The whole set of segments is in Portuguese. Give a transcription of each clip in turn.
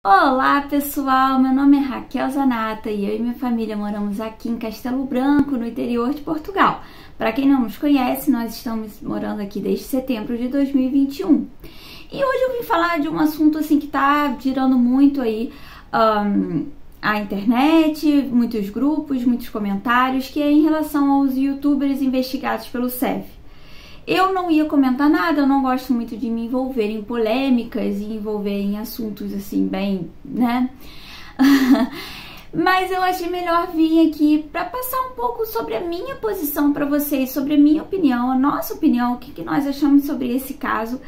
Olá pessoal, meu nome é Raquel Zanata e eu e minha família moramos aqui em Castelo Branco, no interior de Portugal. Para quem não nos conhece, nós estamos morando aqui desde setembro de 2021. E hoje eu vim falar de um assunto assim que está girando muito aí a internet, muitos grupos, muitos comentários, que é em relação aos youtubers investigados pelo SEF. Eu não ia comentar nada, eu não gosto muito de me envolver em polêmicas e envolver em assuntos assim bem, né? Mas eu achei melhor vir aqui para passar um pouco sobre a minha posição para vocês, sobre a minha opinião, a nossa opinião, o que nós achamos sobre esse caso.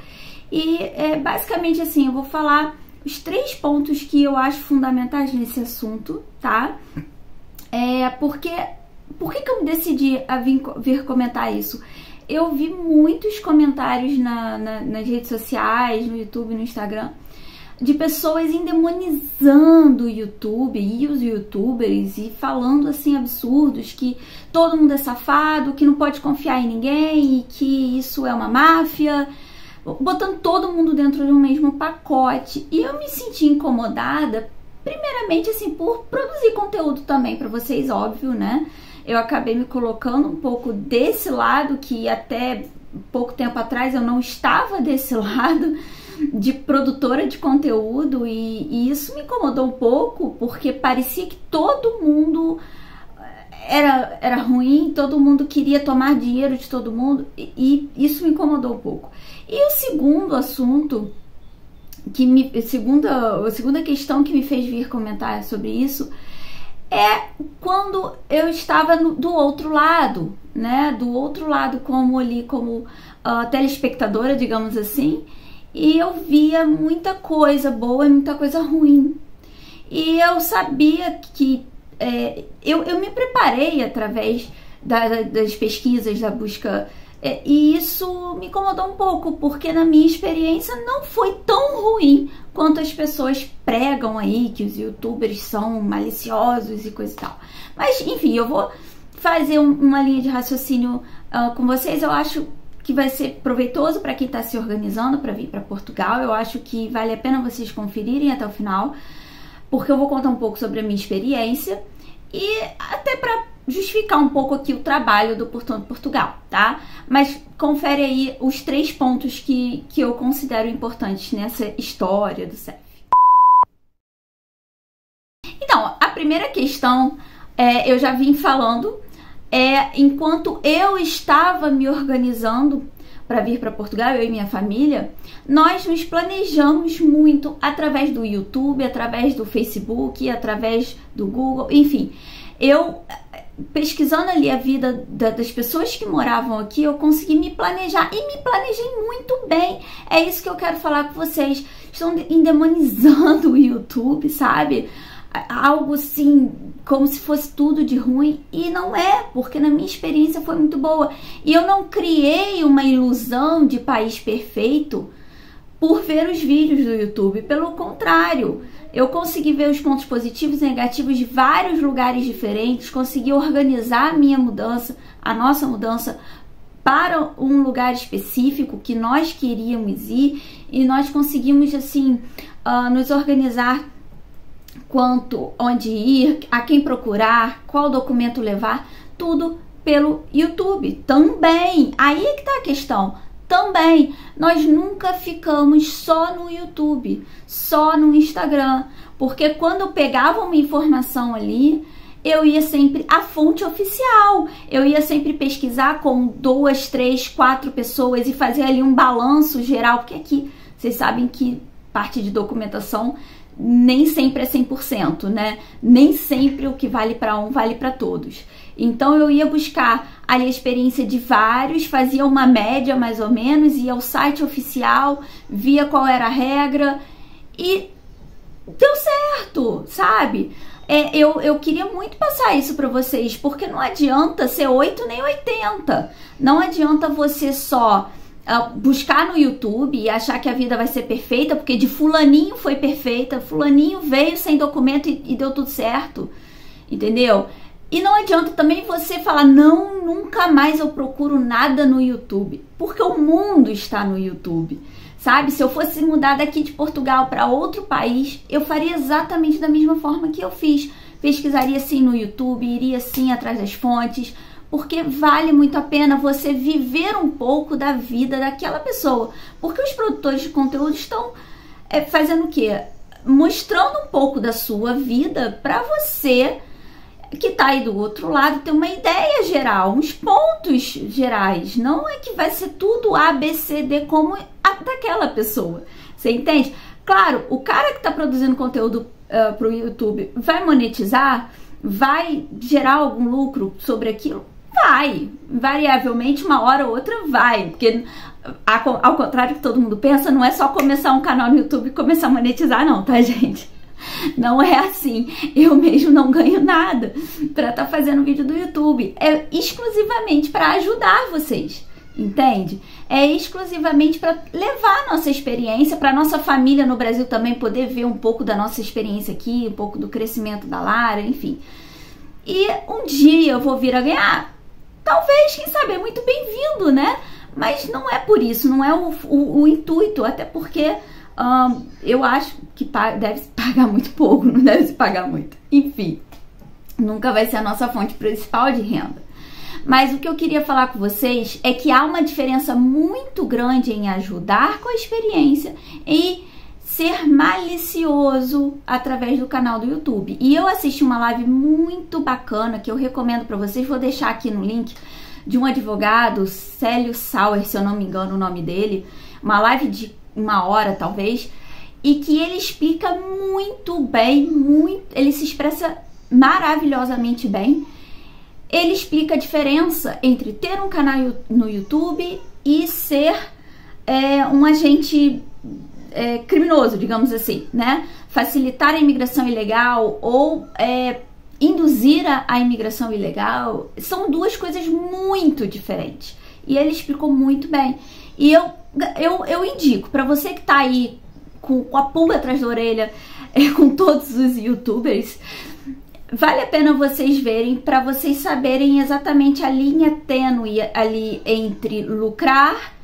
E basicamente assim, eu vou falar os 3 pontos que eu acho fundamentais nesse assunto, tá? Por que eu me decidi a vir comentar isso? Eu vi muitos comentários nas redes sociais, no YouTube, no Instagram, de pessoas endemonizando o YouTube e os youtubers e falando assim absurdos, que todo mundo é safado, que não pode confiar em ninguém e que isso é uma máfia, botando todo mundo dentro de um mesmo pacote. E eu me senti incomodada, primeiramente assim, por produzir conteúdo também para vocês, óbvio, né? Eu acabei me colocando um pouco desse lado, que até pouco tempo atrás eu não estava desse lado de produtora de conteúdo, e isso me incomodou um pouco, porque parecia que todo mundo era ruim, todo mundo queria tomar dinheiro de todo mundo, e isso me incomodou um pouco. E o segundo assunto, a segunda questão que me fez vir comentar sobre isso, é quando eu estava do outro lado, né? Do outro lado, como telespectadora, digamos assim, e eu via muita coisa boa e muita coisa ruim. E eu sabia que eu me preparei através das pesquisas, da busca, e isso me incomodou um pouco, porque na minha experiência não foi tão ruim quanto as pessoas pregam aí, que os youtubers são maliciosos e coisa e tal. Mas enfim, eu vou fazer uma linha de raciocínio com vocês. Eu acho que vai ser proveitoso para quem está se organizando para vir para Portugal. Eu acho que vale a pena vocês conferirem até o final, porque eu vou contar um pouco sobre a minha experiência e até para justificar um pouco aqui o trabalho do Portão de Portugal, tá? Mas confere aí os 3 pontos que eu considero importantes nessa história do SEF. Então, a primeira questão, eu já vim falando, enquanto eu estava me organizando para vir para Portugal, eu e minha família, nós nos planejamos muito através do YouTube, através do Facebook, através do Google, enfim. Eu, pesquisando ali a vida das pessoas que moravam aqui, eu consegui me planejar e me planejei muito bem. É isso que eu quero falar com vocês. Estão endemonizando o YouTube, sabe? Algo assim, como se fosse tudo de ruim, e não é, porque na minha experiência foi muito boa. E eu não criei uma ilusão de país perfeito por ver os vídeos do YouTube, pelo contrário, eu consegui ver os pontos positivos e negativos de vários lugares diferentes, consegui organizar a minha mudança, a nossa mudança, para um lugar específico que nós queríamos ir, e nós conseguimos assim nos organizar quanto onde ir, a quem procurar, qual documento levar, tudo pelo YouTube também. Aí é que tá a questão. Também, nós nunca ficamos só no YouTube, só no Instagram, porque quando eu pegava uma informação ali, eu ia sempre à fonte oficial, eu ia sempre pesquisar com 2, 3, 4 pessoas e fazer ali um balanço geral, porque aqui vocês sabem que parte de documentação nem sempre é 100%, né? Nem sempre o que vale para um vale para todos. Então eu ia buscar ali a experiência de vários, fazia uma média mais ou menos, ia ao site oficial, via qual era a regra e deu certo, sabe? Eu queria muito passar isso para vocês, porque não adianta ser 8 nem 80. Não adianta você só buscar no YouTube e achar que a vida vai ser perfeita, porque de fulaninho foi perfeita, fulaninho veio sem documento e deu tudo certo, entendeu? E não adianta também você falar, não, nunca mais eu procuro nada no YouTube, porque o mundo está no YouTube, sabe? Se eu fosse mudar daqui de Portugal para outro país, eu faria exatamente da mesma forma que eu fiz. Pesquisaria sim no YouTube, iria sim atrás das fontes, porque vale muito a pena você viver um pouco da vida daquela pessoa. Porque os produtores de conteúdo estão fazendo o quê? Mostrando um pouco da sua vida para você que está aí do outro lado ter uma ideia geral, uns pontos gerais. Não é que vai ser tudo A, B, C, D como a daquela pessoa. Você entende? Claro, o cara que está produzindo conteúdo para o YouTube vai monetizar? Vai gerar algum lucro sobre aquilo? Vai. Variavelmente, uma hora ou outra vai. Porque, ao contrário que todo mundo pensa, não é só começar um canal no YouTube e começar a monetizar não, tá, gente? Não é assim. Eu mesmo não ganho nada para estar fazendo vídeo do YouTube. É exclusivamente para ajudar vocês, entende? É exclusivamente para levar a nossa experiência, para nossa família no Brasil também poder ver um pouco da nossa experiência aqui, um pouco do crescimento da Lara, enfim. E um dia eu vou vir a ganhar. Talvez, quem sabe, é muito bem-vindo, né? Mas não é por isso, não é o intuito, até porque eu acho que deve se pagar muito pouco, não deve se pagar muito. Enfim, nunca vai ser a nossa fonte principal de renda. Mas o que eu queria falar com vocês é que há uma diferença muito grande em ajudar com a experiência e ser malicioso através do canal do YouTube. E eu assisti uma live muito bacana que eu recomendo para vocês, vou deixar aqui no link, de um advogado, Célio Sauer, se eu não me engano o nome dele, uma live de 1 hora talvez, e que ele explica muito bem, ele se expressa maravilhosamente bem. Ele explica a diferença entre ter um canal no YouTube e ser um agente criminoso, digamos assim, né? Facilitar a imigração ilegal ou induzir a imigração ilegal são duas coisas muito diferentes. E ele explicou muito bem. E eu indico, para você que tá aí com a pulga atrás da orelha, com todos os YouTubers, vale a pena vocês verem, para vocês saberem exatamente a linha tênue ali entre lucrar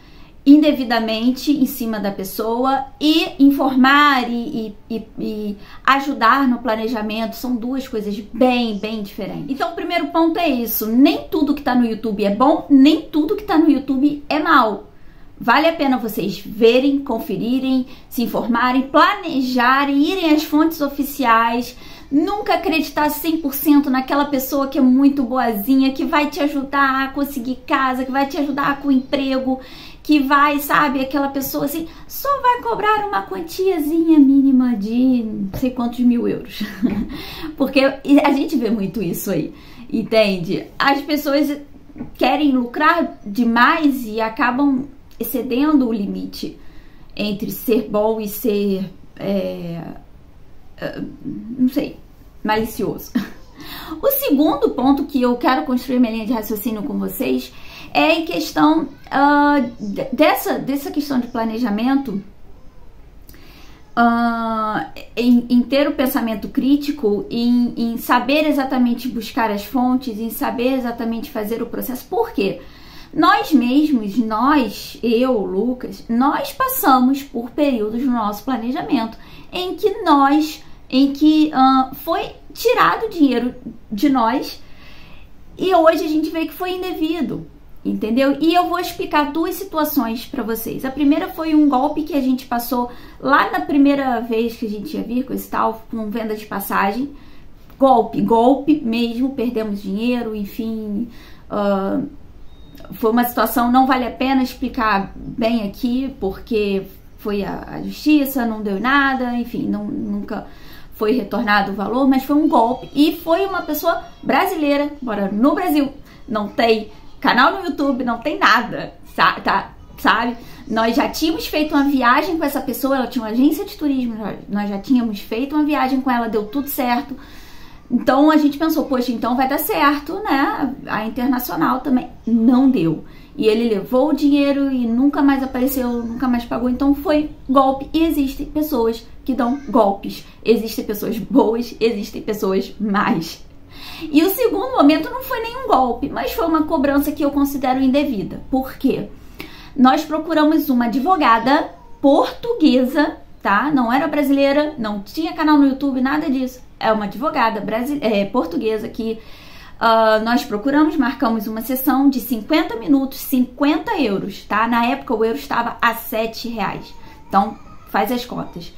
indevidamente em cima da pessoa e informar e ajudar no planejamento. São duas coisas bem diferentes. Então o primeiro ponto é isso: nem tudo que tá no YouTube é bom, nem tudo que tá no YouTube é mal. Vale a pena vocês verem, conferirem, se informarem, planejarem, irem às fontes oficiais. Nunca acreditar 100% naquela pessoa que é muito boazinha, que vai te ajudar a conseguir casa, que vai te ajudar com emprego, que vai, sabe, aquela pessoa assim, só vai cobrar uma quantiazinha mínima de não sei quantos mil euros. Porque a gente vê muito isso aí, entende? As pessoas querem lucrar demais e acabam excedendo o limite entre ser bom e ser, não sei, malicioso. O segundo ponto que eu quero construir minha linha de raciocínio com vocês é em questão dessa questão de planejamento, em ter o pensamento crítico, em saber exatamente buscar as fontes, em saber exatamente fazer o processo. Por quê? Nós mesmos, eu, Lucas, nós passamos por períodos no nosso planejamento em que foi tirado dinheiro de nós e hoje a gente vê que foi indevido, entendeu? E eu vou explicar duas situações para vocês. A primeira foi um golpe que a gente passou lá na primeira vez que a gente ia vir com esse tal, com venda de passagem. Golpe mesmo, perdemos dinheiro, enfim. Foi uma situação, não vale a pena explicar bem aqui, porque foi a justiça, não deu nada, enfim, nunca foi retornado o valor, mas foi um golpe. E foi uma pessoa brasileira, mora no Brasil, não tem canal no YouTube, não tem nada, sabe? Nós já tínhamos feito uma viagem com essa pessoa, ela tinha uma agência de turismo, nós já tínhamos feito uma viagem com ela, deu tudo certo. Então a gente pensou, poxa, então vai dar certo, né? A internacional também não deu. E ele levou o dinheiro e nunca mais apareceu, nunca mais pagou. Então foi golpe. E existem pessoas que dão golpes. Existem pessoas boas, existem pessoas más. E o segundo momento não foi nenhum golpe, mas foi uma cobrança que eu considero indevida. Por quê? Nós procuramos uma advogada portuguesa, tá? Não era brasileira, não tinha canal no YouTube, nada disso. É uma advogada portuguesa que nós procuramos, marcamos uma sessão de 50 minutos, 50 euros, tá? Na época o euro estava a R$7. Então, faz as contas.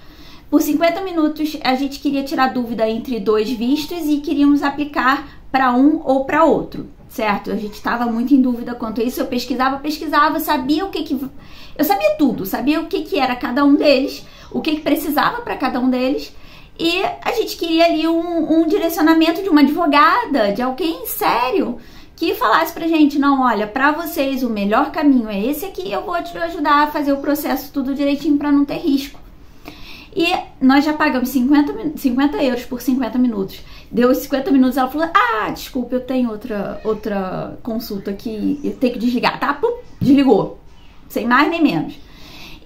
Por 50 minutos, a gente queria tirar dúvida entre 2 vistos e queríamos aplicar para um ou para outro, certo? A gente estava muito em dúvida quanto a isso. Eu pesquisava, sabia o que eu sabia tudo, sabia o que era cada um deles, o que precisava para cada um deles. E a gente queria ali um direcionamento de uma advogada, de alguém sério, que falasse pra gente, não, olha, pra vocês o melhor caminho é esse aqui, eu vou te ajudar a fazer o processo tudo direitinho pra não ter risco. E nós já pagamos 50 euros por 50 minutos. Deu os 50 minutos, ela falou, desculpa, eu tenho outra consulta aqui, eu tenho que desligar, tá? Pum, desligou, sem mais nem menos.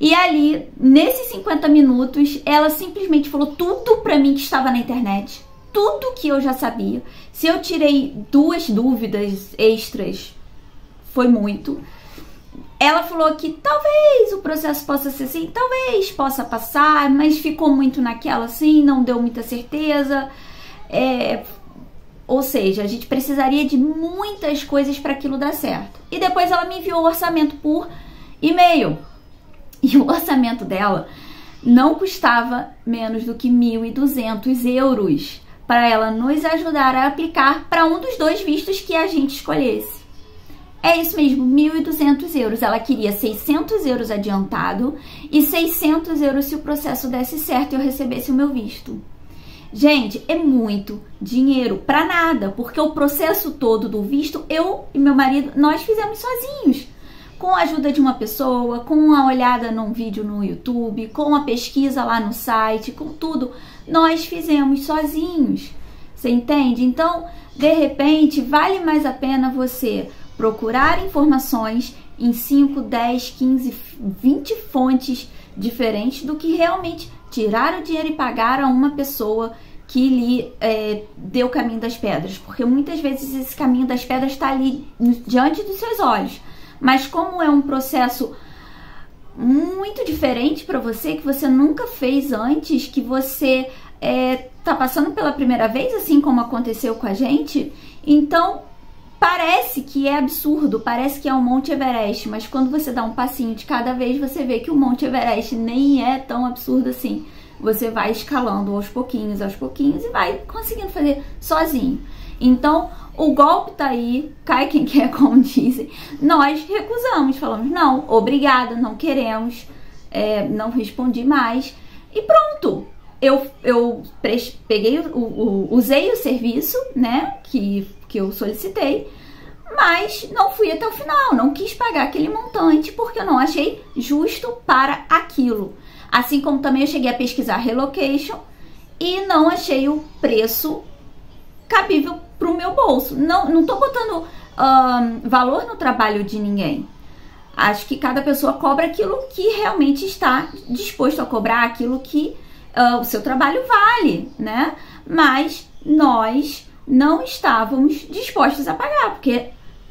E ali, nesses 50 minutos, ela simplesmente falou tudo pra mim que estava na internet, tudo que eu já sabia. Se eu tirei 2 dúvidas extras, foi muito. Ela falou que talvez o processo possa ser assim, talvez possa passar, mas ficou muito naquela assim, não deu muita certeza. Ou seja, a gente precisaria de muitas coisas para aquilo dar certo. E depois ela me enviou o orçamento por e-mail. E o orçamento dela não custava menos do que 1.200 euros para ela nos ajudar a aplicar para um dos 2 vistos que a gente escolhesse. É isso mesmo, 1.200 euros. Ela queria 600 euros adiantado e 600 euros se o processo desse certo e eu recebesse o meu visto. Gente, é muito dinheiro para nada, porque o processo todo do visto, eu e meu marido, nós fizemos sozinhos. Com a ajuda de uma pessoa, com uma olhada num vídeo no YouTube, com uma pesquisa lá no site, com tudo, nós fizemos sozinhos. Você entende? Então, de repente, vale mais a pena você procurar informações em 5, 10, 15, 20 fontes diferentes do que realmente tirar o dinheiro e pagar a uma pessoa que lhe deu o caminho das pedras. Porque muitas vezes esse caminho das pedras está ali diante dos seus olhos. Mas como é um processo muito diferente para você, que você nunca fez antes, que você tá passando pela primeira vez, assim como aconteceu com a gente, então parece que é absurdo, parece que é um Monte Everest, mas quando você dá um passinho de cada vez, você vê que o Monte Everest nem é tão absurdo assim. Você vai escalando aos pouquinhos e vai conseguindo fazer sozinho. Então, o golpe tá aí, cai quem quer, como dizem. Nós recusamos, falamos, não, obrigada, não queremos, não respondi mais. E pronto, eu usei o serviço, né, que eu solicitei, mas não fui até o final, não quis pagar aquele montante, porque eu não achei justo para aquilo. Assim como também eu cheguei a pesquisar relocation e não achei o preço cabível para o meu bolso. Não tô botando valor no trabalho de ninguém. Acho que cada pessoa cobra aquilo que realmente está disposto a cobrar, aquilo que o seu trabalho vale, né? Mas nós não estávamos dispostos a pagar, porque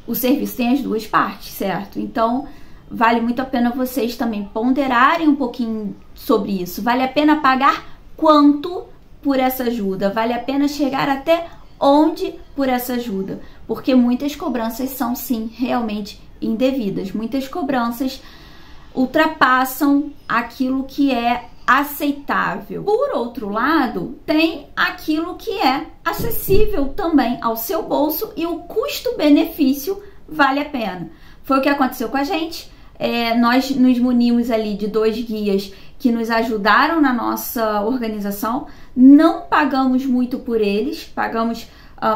o serviço tem as 2 partes, certo? Então, vale muito a pena vocês também ponderarem um pouquinho sobre isso. Vale a pena pagar quanto por essa ajuda? Vale a pena chegar até onde por essa ajuda? Porque muitas cobranças são, sim, realmente indevidas. Muitas cobranças ultrapassam aquilo que é aceitável. Por outro lado, tem aquilo que é acessível também ao seu bolso e o custo-benefício vale a pena. Foi o que aconteceu com a gente. Nós nos munimos ali de 2 guias que nos ajudaram na nossa organização. Não pagamos muito por eles, pagamos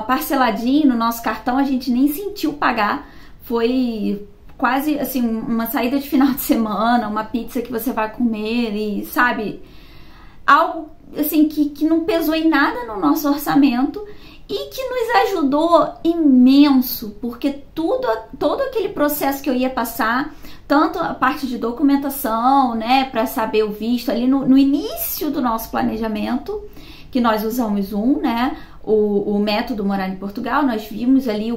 parceladinho no nosso cartão, a gente nem sentiu pagar. Foi quase assim uma saída de final de semana, uma pizza que você vai comer e sabe, algo assim que não pesou em nada no nosso orçamento e que nos ajudou imenso, porque todo aquele processo que eu ia passar, tanto a parte de documentação, né, para saber o visto ali no início do nosso planejamento, que nós usamos né, o método Morar em Portugal, nós vimos ali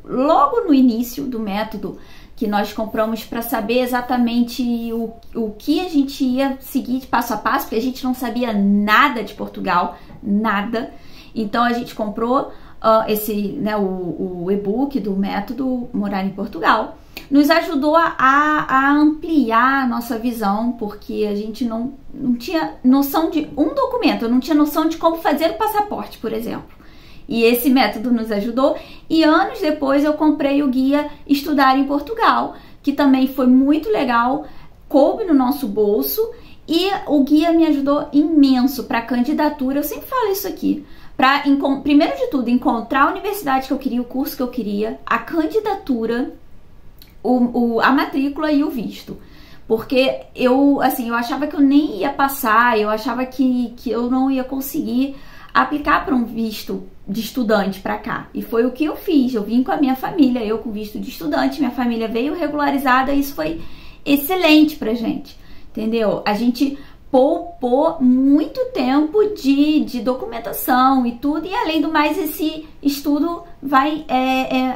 logo no início do método que nós compramos para saber exatamente o que a gente ia seguir de passo a passo, porque a gente não sabia nada de Portugal, nada. Então a gente comprou o e-book do método Morar em Portugal. Nos ajudou a ampliar a nossa visão, porque a gente não tinha noção de um documento, eu não tinha noção de como fazer o passaporte, por exemplo. E esse método nos ajudou, e anos depois eu comprei o guia Estudar em Portugal, que também foi muito legal, coube no nosso bolso, e o guia me ajudou imenso para a candidatura. Eu sempre falo isso aqui, para, primeiro de tudo, encontrar a universidade que eu queria, o curso que eu queria, a candidatura, a matrícula e o visto. Porque eu achava que eu nem ia passar, eu achava que eu não ia conseguir aplicar para um visto de estudante para cá. E foi o que eu fiz. Eu vim com a minha família, eu com visto de estudante, minha família veio regularizada, e isso foi excelente pra gente, entendeu? A gente poupou muito tempo de documentação e tudo, e além do mais, esse estudo vai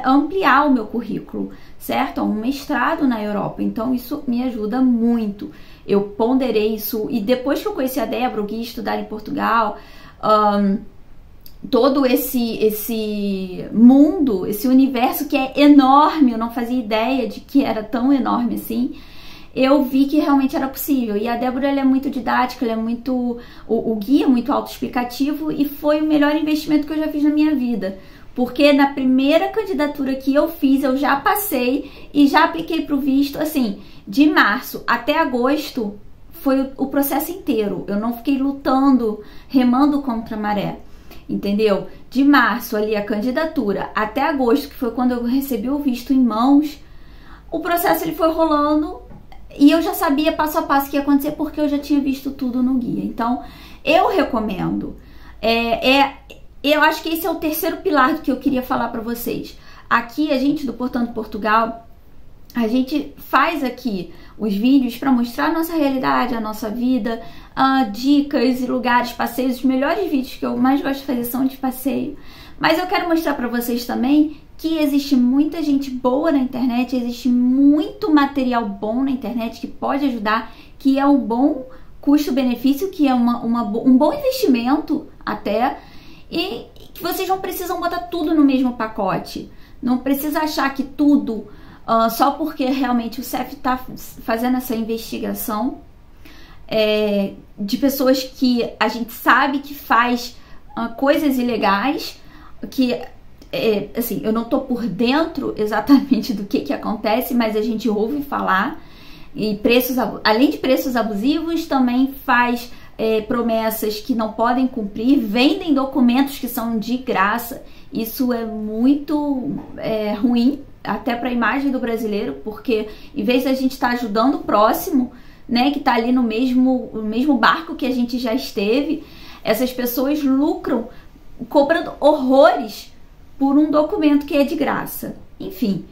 ampliar o meu currículo, certo? Um mestrado na Europa, então isso me ajuda muito. Eu ponderei isso, e depois que eu conheci a Débora, o guia Estudar em Portugal, todo esse mundo, esse universo que é enorme, eu não fazia ideia de que era tão enorme assim, eu vi que realmente era possível. E a Débora, ela é muito didática, ela é muito, o guia é muito autoexplicativo, e foi o melhor investimento que eu já fiz na minha vida, porque na primeira candidatura que eu fiz, eu já passei e já apliquei para o visto, assim, de março até agosto, foi o processo inteiro. Eu não fiquei lutando, remando contra a maré, entendeu? De março ali a candidatura até agosto, que foi quando eu recebi o visto em mãos, o processo ele foi rolando, e eu já sabia passo a passo o que ia acontecer, porque eu já tinha visto tudo no guia. Então eu recomendo. Eu acho que esse é o terceiro pilar do que eu queria falar para vocês. Aqui a gente do Portanto Portugal, a gente faz aqui os vídeos para mostrar a nossa realidade, a nossa vida, dicas e lugares, passeios. Os melhores vídeos que eu mais gosto de fazer são de passeio. Mas eu quero mostrar para vocês também que existe muita gente boa na internet, existe muito material bom na internet que pode ajudar, que é um bom custo-benefício, que é um bom investimento até, e que vocês não precisam botar tudo no mesmo pacote. Não precisa achar que tudo... só porque realmente o CEF está fazendo essa investigação de pessoas que a gente sabe que faz coisas ilegais, que assim, eu não tô por dentro exatamente do que acontece, mas a gente ouve falar, e além de preços abusivos, também faz promessas que não podem cumprir, vendem documentos que são de graça. Isso é muito ruim, até para a imagem do brasileiro, porque em vez da gente estar ajudando o próximo, né, que está ali no mesmo barco que a gente já esteve, essas pessoas lucram cobrando horrores por um documento que é de graça. Enfim,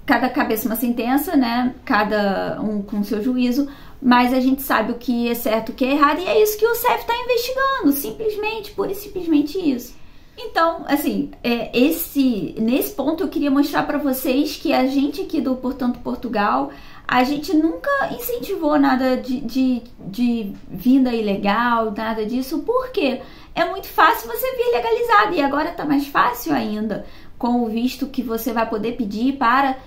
cada cabeça uma sentença, né, cada um com seu juízo, mas a gente sabe o que é certo, o que é errado, e é isso que o CEF está investigando, simplesmente, pura e simplesmente isso. Então, assim, nesse ponto eu queria mostrar para vocês que a gente aqui do Portanto Portugal, a gente nunca incentivou nada de vinda ilegal, nada disso, porque é muito fácil você vir legalizado, e agora tá mais fácil ainda, com o visto que você vai poder pedir para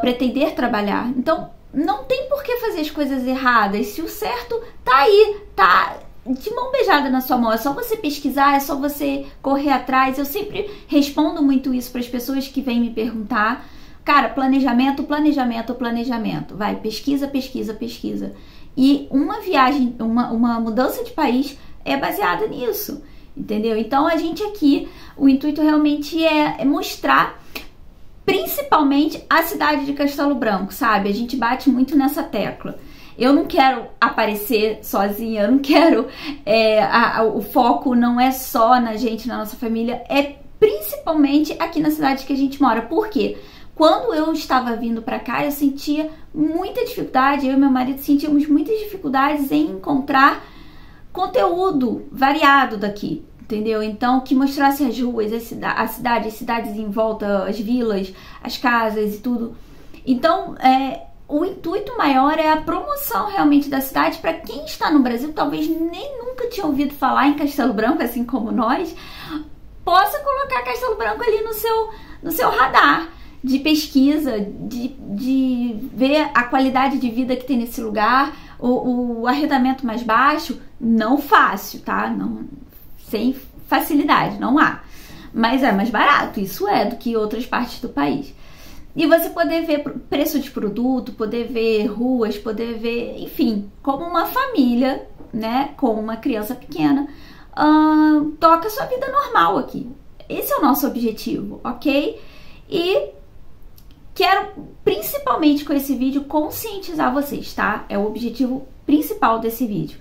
pretender trabalhar. Então, não tem por que fazer as coisas erradas, se o certo tá aí, tá de mão beijada na sua mão, é só você pesquisar, é só você correr atrás. Eu sempre respondo muito isso para as pessoas que vêm me perguntar, cara, planejamento, planejamento, planejamento, vai, pesquisa, pesquisa, pesquisa. E uma viagem, uma mudança de país é baseada nisso, entendeu? Então a gente aqui, o intuito realmente é mostrar principalmente a cidade de Castelo Branco, sabe? A gente bate muito nessa tecla. Eu não quero aparecer sozinha, eu não quero... o foco não é só na gente, na nossa família, é principalmente aqui na cidade que a gente mora. Por quê? Quando eu estava vindo para cá, eu sentia muita dificuldade, eu e meu marido sentíamos muitas dificuldades em encontrar conteúdo variado daqui, entendeu? Então, que mostrasse as ruas, a cidade, as cidades em volta, as vilas, as casas e tudo. Então, o intuito maior é a promoção realmente da cidade para quem está no Brasil, talvez nem nunca tinha ouvido falar em Castelo Branco, assim como nós, possa colocar Castelo Branco ali no seu radar de pesquisa, de ver a qualidade de vida que tem nesse lugar, o arrendamento mais baixo, não fácil, tá? Não, sem facilidade, não há. Mas é mais barato, isso do que outras partes do país. E você poder ver preço de produto, poder ver ruas, poder ver, enfim, como uma família, né, com uma criança pequena, toca sua vida normal aqui. Esse é o nosso objetivo, ok? E quero, principalmente com esse vídeo, conscientizar vocês, tá? É o objetivo principal desse vídeo.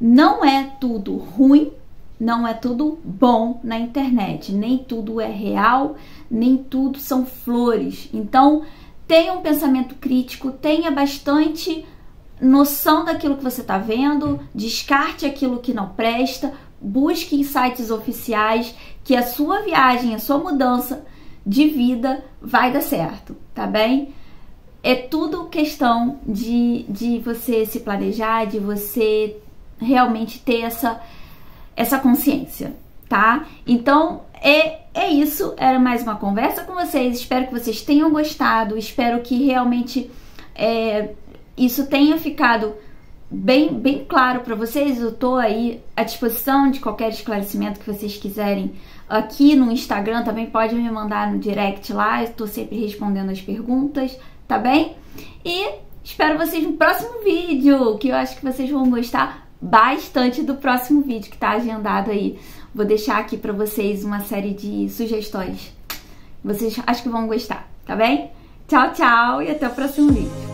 Não é tudo ruim, não é tudo bom na internet. Nem tudo é real, nem tudo são flores. Então, tenha um pensamento crítico, tenha bastante noção daquilo que você está vendo, descarte aquilo que não presta, busque em sites oficiais que a sua viagem, a sua mudança de vida vai dar certo, tá bem? É tudo questão de você se planejar, de você realmente ter essa consciência, tá? Então, é isso, era mais uma conversa com vocês, espero que vocês tenham gostado, espero que realmente isso tenha ficado bem claro para vocês. Eu tô aí à disposição de qualquer esclarecimento que vocês quiserem aqui no Instagram, também pode me mandar no direct lá, eu tô sempre respondendo as perguntas, tá bem? E espero vocês no próximo vídeo, que eu acho que vocês vão gostar bastante do próximo vídeo que tá agendado aí. Vou deixar aqui para vocês uma série de sugestões. Vocês acho que vão gostar, tá bem? Tchau, tchau e até o próximo vídeo.